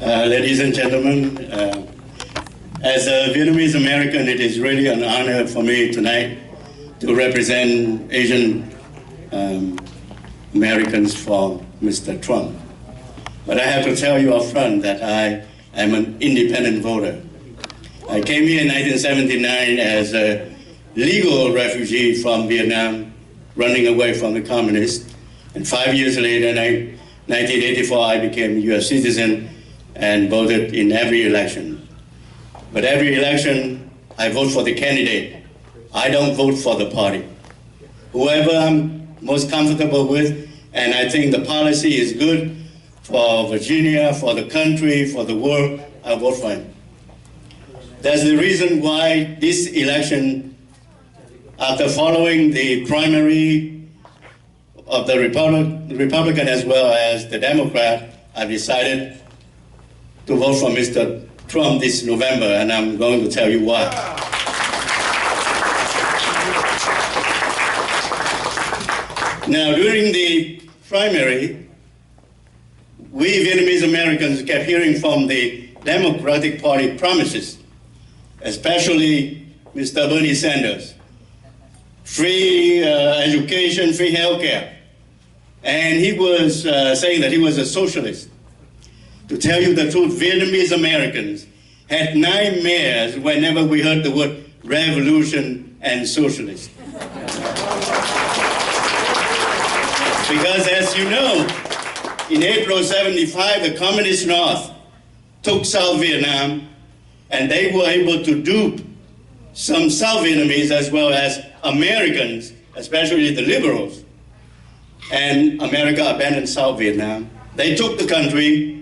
Ladies and gentlemen, as a Vietnamese American, it is really an honor for me tonight to represent Asian Americans for Mr. Trump. But I have to tell you up front that I am an independent voter. I came here in 1979 as a legal refugee from Vietnam, running away from the communists. And 5 years later, in 1984, I became a U.S. citizen and voted in every election. But every election, I vote for the candidate. I don't vote for the party. Whoever I'm most comfortable with, and I think the policy is good for Virginia, for the country, for the world, I vote for him. That's the reason why this election, after following the primary of the Republican as well as the Democrat, I decided to vote for Mr. Trump this November, and I'm going to tell you why. Now, during the primary, we Vietnamese Americans kept hearing from the Democratic Party promises, especially Mr. Bernie Sanders. Free education, free health care. And he was saying that he was a socialist. To tell you the truth, Vietnamese Americans had nightmares whenever we heard the word revolution and socialist. Because as you know, in April '75, the Communist North took South Vietnam, and they were able to dupe some South Vietnamese as well as Americans, especially the liberals. And America abandoned South Vietnam. They took the country,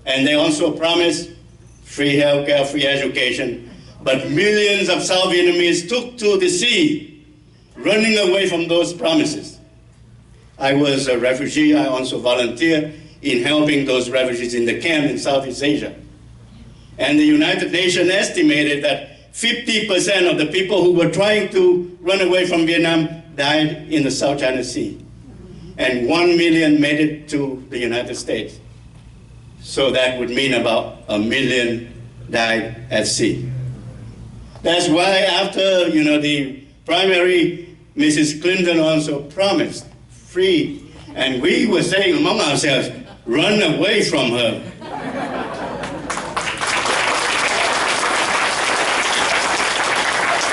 and they also promised free healthcare, free education. But millions of South Vietnamese took to the sea, running away from those promises. I was a refugee. I also volunteered in helping those refugees in the camp in Southeast Asia. And the United Nations estimated that 50% of the people who were trying to run away from Vietnam died in the South China Sea. And 1 million made it to the United States. So that would mean about 1 million died at sea. That's why after, the primary, Mrs. Clinton also promised free. And we were saying among ourselves, run away from her.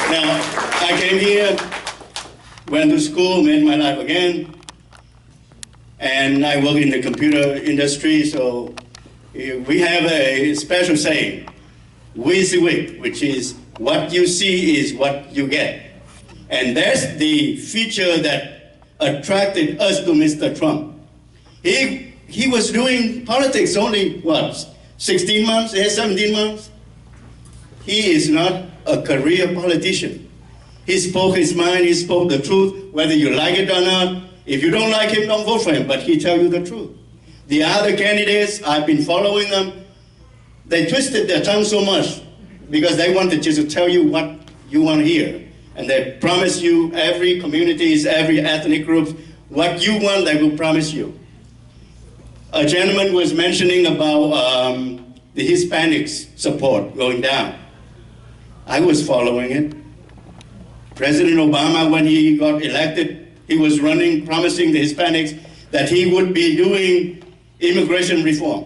Now, I came here, went to school, made my life again, and I work in the computer industry, so we have a special saying, WYSIWYG, which is what you see is what you get. And that's the feature that attracted us to Mr. Trump. He was doing politics only, 16 months, 17 months? He is not a career politician. He spoke his mind, he spoke the truth, whether you like it or not. If you don't like him, don't vote for him, but he tell you the truth. The other candidates, I've been following them, they twisted their tongue so much because they wanted just to tell you what you want to hear. And they promise you, every communities, every ethnic group, what you want, they will promise you. A gentleman was mentioning about the Hispanics support going down. I was following it. President Obama, when he got elected, he was running, promising the Hispanics that he would be doing immigration reform.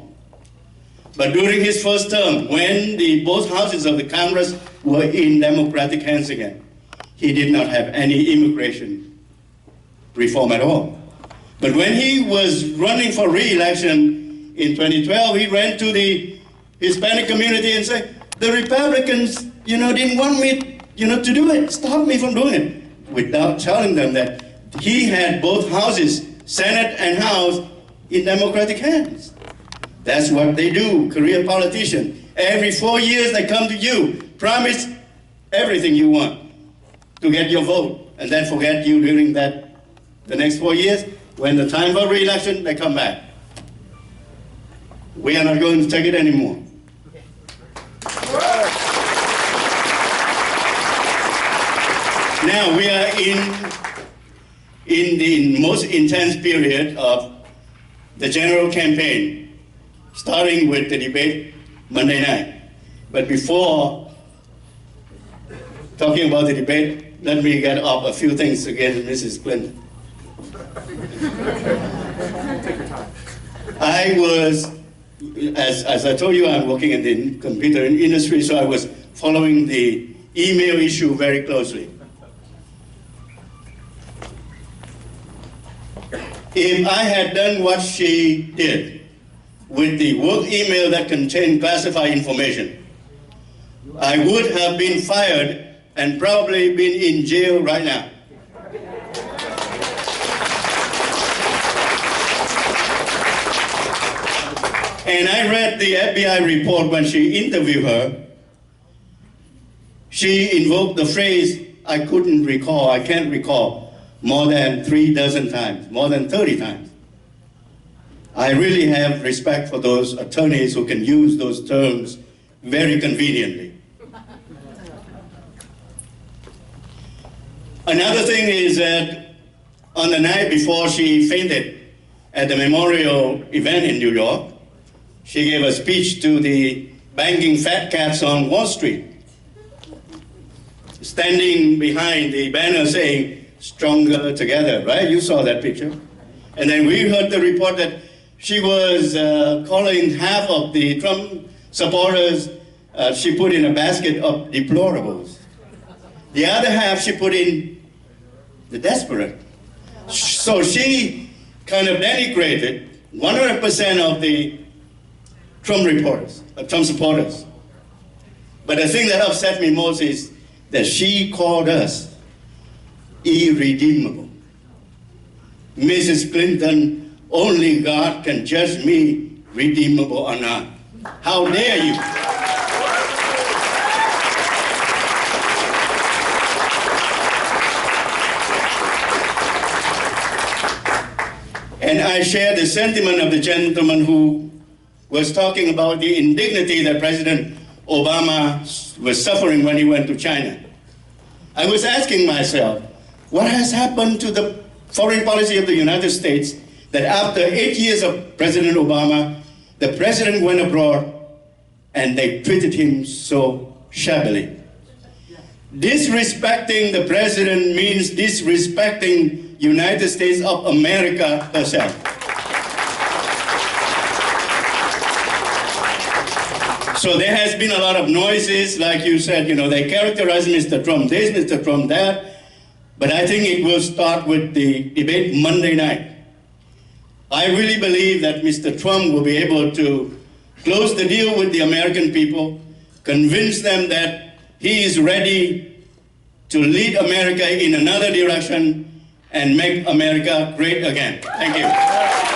But during his first term, when both houses of the Congress were in Democratic hands again, he did not have any immigration reform at all. But when he was running for re-election in 2012, he ran to the Hispanic community and said, the Republicans, didn't want me, to do it, stop me from doing it, without telling them that he had both houses, Senate and House, in Democratic hands. That's what they do, career politician. Every 4 years they come to you, promise everything you want to get your vote, and then forget you during the next 4 years. When the time for re-election, they come back. We are not going to take it anymore. Now we are in the most intense period of the general campaign. starting with the debate Monday night. But before talking about the debate, let me get up a few things against Mrs. Clinton. I was, as I told you, I'm working in the computer industry, so I was following the email issue very closely. If I had done what she did with the work email that contained classified information, I would have been fired and probably been in jail right now. And I read the FBI report when she interviewed her. She invoked the phrase, I can't recall, more than 36 times, more than 30 times. I really have respect for those attorneys who can use those terms very conveniently. Another thing is that on the night before she fainted at the memorial event in New York, she gave a speech to the banking fat cats on Wall Street, standing behind the banner saying, "Stronger together," right? You saw that picture. And then we heard the report that she was calling half of the Trump supporters, she put in a basket of deplorables. The other half she put in the desperate. So she kind of denigrated 100% of the Trump supporters. But the thing that upset me most is that she called us irredeemable. Mrs. Clinton, only God can judge me redeemable or not. How dare you? And I share the sentiment of the gentleman who was talking about the indignity that President Obama was suffering when he went to China. I was asking myself, what has happened to the foreign policy of the United States that after 8 years of President Obama, the president went abroad and they treated him so shabbily? Disrespecting the president means disrespecting United States of America herself. So there has been a lot of noises, like you said, they characterize Mr. Trump this, Mr. Trump that, but I think it will start with the debate Monday night. I really believe that Mr. Trump will be able to close the deal with the American people, convince them that he is ready to lead America in another direction and make America great again. Thank you.